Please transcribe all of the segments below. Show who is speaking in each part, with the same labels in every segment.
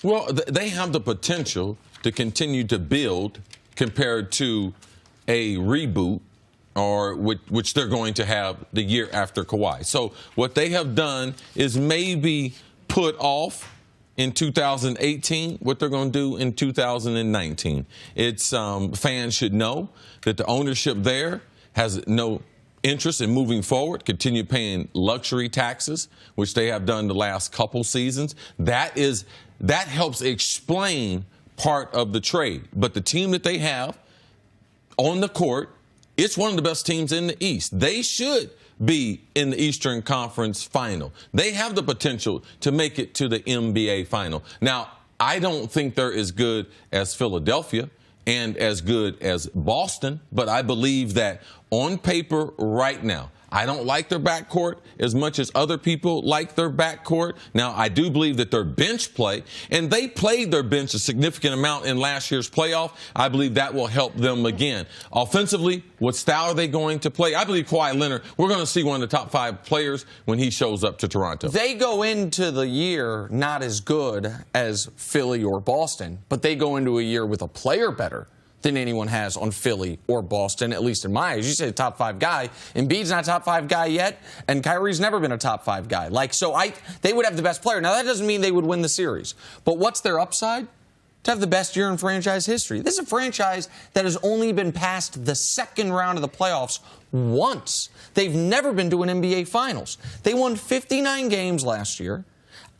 Speaker 1: Well, they have the potential to continue to build compared to a reboot, or which they're going to have the year after Kawhi. So what they have done is maybe put off in 2018 what they're going to do in 2019. It's fans should know that the ownership there has no interest in moving forward, continue paying luxury taxes, which they have done the last couple seasons. That helps explain part of the trade. But the team that they have on the court, it's one of the best teams in the East. They should be in the Eastern Conference Final. They have the potential to make it to the NBA Final. Now, I don't think they're as good as Philadelphia and as good as Boston, but I believe that on paper right now, I don't like their backcourt as much as other people like their backcourt. Now, I do believe that their bench play, and they played their bench a significant amount in last year's playoff. I believe that will help them again. Offensively, what style are they going to play? I believe Kawhi Leonard, we're going to see one of the top 5 players when he shows up to Toronto.
Speaker 2: They go into the year not as good as Philly or Boston, but they go into a year with a player better than anyone has on Philly or Boston, at least in my eyes. You say top 5 guy. Embiid's not a top 5 guy yet, and Kyrie's never been a top 5 guy. They would have the best player. Now, that doesn't mean they would win the series. But what's their upside? To have the best year in franchise history. This is a franchise that has only been past the second round of the playoffs once. They've never been to an NBA Finals. They won 59 games last year,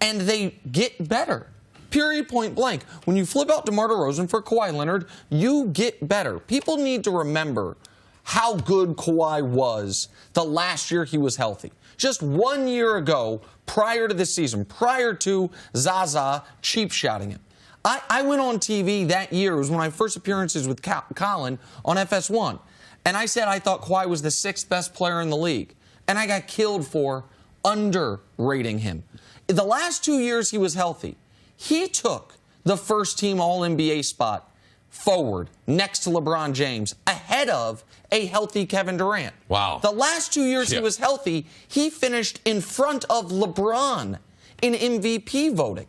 Speaker 2: and they get better. Period, point blank. When you flip out DeMar DeRozan for Kawhi Leonard, you get better. People need to remember how good Kawhi was the last year he was healthy. Just 1 year ago, prior to this season, prior to Zaza cheap-shotting him. I went on TV that year. It was one of my first appearances with Colin on FS1. And I said I thought Kawhi was the 6th best player in the league. And I got killed for underrating him. The last 2 years he was healthy, he took the first-team All-NBA spot forward next to LeBron James, ahead of a healthy Kevin Durant.
Speaker 1: Wow.
Speaker 2: The last 2 years he was healthy, he finished in front of LeBron in MVP voting.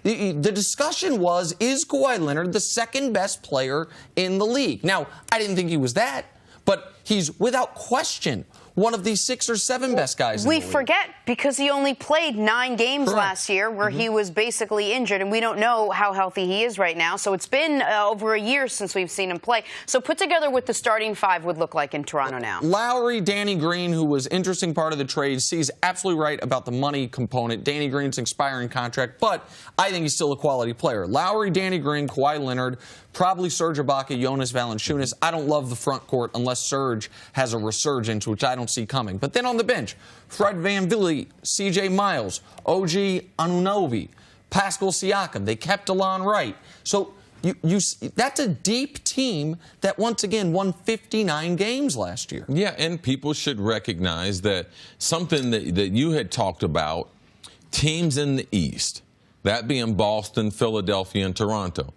Speaker 2: The discussion was, is Kawhi Leonard the 2nd best player in the league? Now, I didn't think he was that, but he's without question one of the 6 or 7 best guys in the league.
Speaker 3: We forget because he only played 9 games last year where he was basically injured, and we don't know how healthy he is right now. So it's been over a year since we've seen him play. So put together what the starting 5 would look like in Toronto now.
Speaker 2: Lowry, Danny Green, who was interesting part of the trade, sees absolutely right about the money component. Danny Green's expiring contract, but I think he's still a quality player. Lowry, Danny Green, Kawhi Leonard, probably Serge Ibaka, Jonas Valanciunas. I don't love the front court unless Serge has a resurgence, which I don't see coming. But then on the bench, Fred VanVleet, C.J. Miles, OG Anunoby, Pascal Siakam. They kept DeLon Wright. So that's a deep team that, once again, won 59 games last year.
Speaker 1: Yeah, and people should recognize that something that you had talked about, teams in the East, that being Boston, Philadelphia, and Toronto.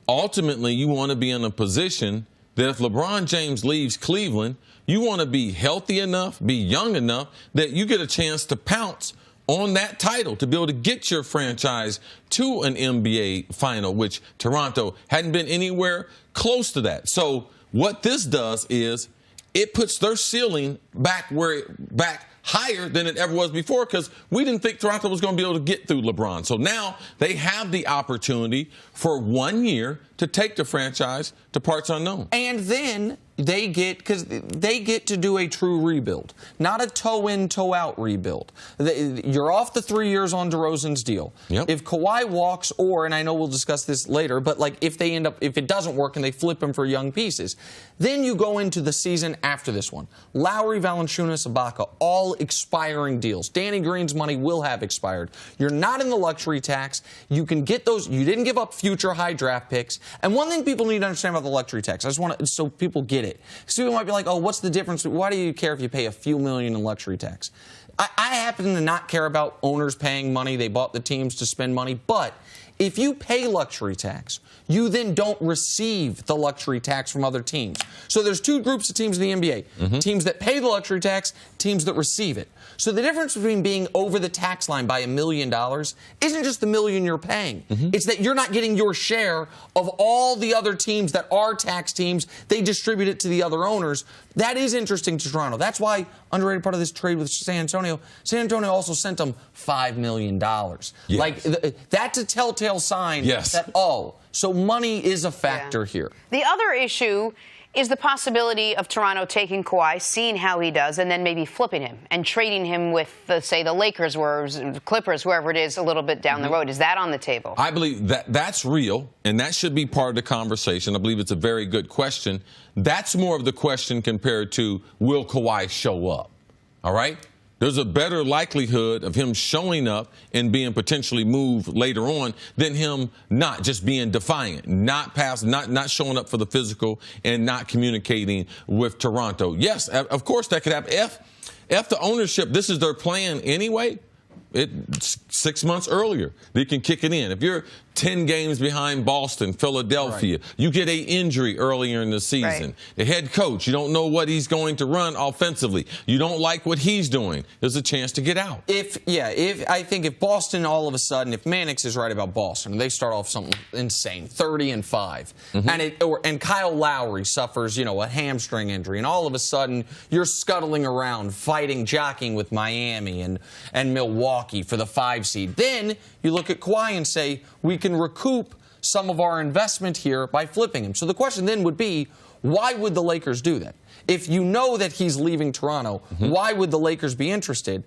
Speaker 1: Ultimately, you want to be in a position that if LeBron James leaves Cleveland, you want to be healthy enough, be young enough, that you get a chance to pounce on that title to be able to get your franchise to an NBA final, which Toronto hadn't been anywhere close to that. So what this does is it puts their ceiling back higher than it ever was before, because we didn't think Toronto was going to be able to get through LeBron. So now they have the opportunity for 1 year to take the franchise to parts unknown.
Speaker 2: And then they get to do a true rebuild, not a toe-in, toe-out rebuild. You're off the 3 years on DeRozan's deal.
Speaker 1: Yep.
Speaker 2: If Kawhi walks, and I know we'll discuss this later, but if it doesn't work and they flip him for young pieces, then you go into the season after this one. Lowry, Valanciunas, Ibaka, all expiring deals. Danny Green's money will have expired. You're not in the luxury tax. You can get those. You didn't give up future high draft picks. And one thing people need to understand about the luxury tax, I just want to, so people get it. Because people might be like, oh, what's the difference? Why do you care if you pay a few million in luxury tax? I happen to not care about owners paying money. They bought the teams to spend money. But If you pay luxury tax, you then don't receive the luxury tax from other teams. So there's two groups of teams in the NBA. Teams that pay the luxury tax, teams that receive it. So the difference between being over the tax line by $1 million isn't just the million you're paying. It's that you're not getting your share of all the other teams that are tax teams. They distribute it to the other owners. That is interesting to Toronto. That's why, underrated part of this trade with San Antonio also sent them $5 million.
Speaker 1: Yes.
Speaker 2: Like, that's a telltale sign that, so money is a factor here.
Speaker 3: The other issue is the possibility of Toronto taking Kawhi, seeing how he does, and then maybe flipping him and trading him with, say, the Lakers or Clippers, whoever it is, a little bit down the road. Is that on the table?
Speaker 1: I believe that's real, and that should be part of the conversation. I believe it's a very good question. That's more of the question compared to, will Kawhi show up? All right? There's a better likelihood of him showing up and being potentially moved later on than him not just being defiant, not showing up for the physical and not communicating with Toronto. Yes, of course that could happen. If the ownership, this is their plan anyway, it's 6 months earlier, they can kick it in. If you're 10 games behind Boston, Philadelphia, you get an injury earlier in the season. The head coach, you don't know what he's going to run offensively. You don't like what he's doing. There's a chance to get out.
Speaker 2: I think if Boston all of a sudden, if Mannix is right about Boston, they start off something insane, 30-5, and Kyle Lowry suffers, a hamstring injury, and all of a sudden you're scuttling around, fighting, jockeying with Miami and Milwaukee for the 5 seed. Then you look at Kawhi and say, we can recoup some of our investment here by flipping him. So the question then would be, why would the Lakers do that? If you know that he's leaving Toronto, why would the Lakers be interested?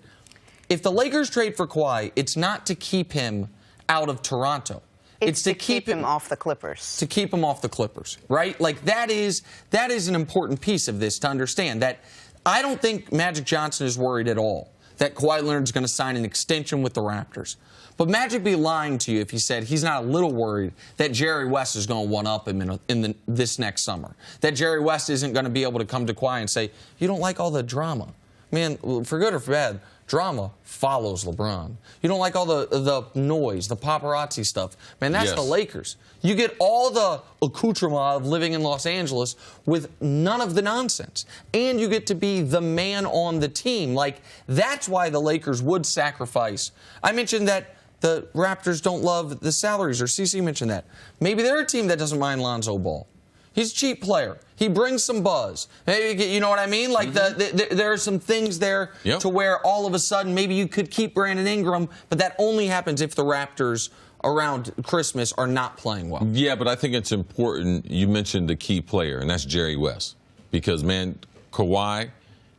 Speaker 2: If the Lakers trade for Kawhi, it's not to keep him out of Toronto.
Speaker 3: It's to keep him off the Clippers.
Speaker 2: To keep him off the Clippers, right? Like, that is an important piece of this to understand. That I don't think Magic Johnson is worried at all that Kawhi Leonard is going to sign an extension with the Raptors. But Magic be lying to you if he said he's not a little worried that Jerry West is going to one-up him this next summer. That Jerry West isn't going to be able to come to Kawhi and say, you don't like all the drama. Man, for good or for bad, drama follows LeBron. You don't like all the noise, the paparazzi stuff. Man, that's the Lakers. You get all the accoutrement of living in Los Angeles with none of the nonsense. And you get to be the man on the team. Like, that's why the Lakers would sacrifice. I mentioned that the Raptors don't love the salaries, or CC mentioned that. Maybe they're a team that doesn't mind Lonzo Ball. He's a cheap player. He brings some buzz. You know what I mean? Like, there are some things there to where all of a sudden maybe you could keep Brandon Ingram, but that only happens if the Raptors around Christmas are not playing well.
Speaker 1: Yeah, but I think it's important you mentioned the key player, and that's Jerry West. Because, man, Kawhi,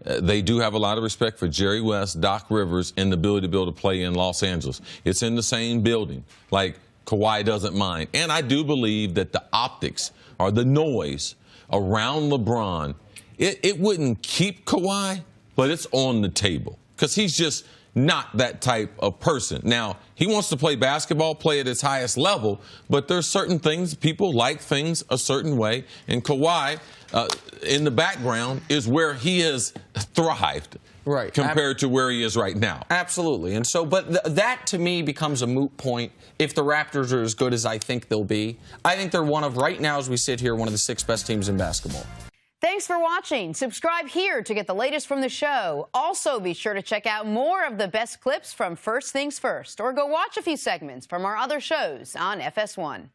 Speaker 1: they do have a lot of respect for Jerry West, Doc Rivers, and the ability to be able to play in Los Angeles. It's in the same building. Like, Kawhi doesn't mind. And I do believe that the optics or the noise around LeBron, it wouldn't keep Kawhi, but it's on the table because he's just not that type of person. Now, he wants to play basketball, play at his highest level, but there's certain things, people like things a certain way, and Kawhi, in the background, is where he has thrived.
Speaker 2: Right.
Speaker 1: Compared to where he is right now.
Speaker 2: Absolutely. And so, but that to me becomes a moot point if the Raptors are as good as I think they'll be. I think they're right now as we sit here, one of the 6 best teams in basketball.
Speaker 3: Thanks for watching. Subscribe here to get the latest from the show. Also, be sure to check out more of the best clips from First Things First, or go watch a few segments from our other shows on FS1.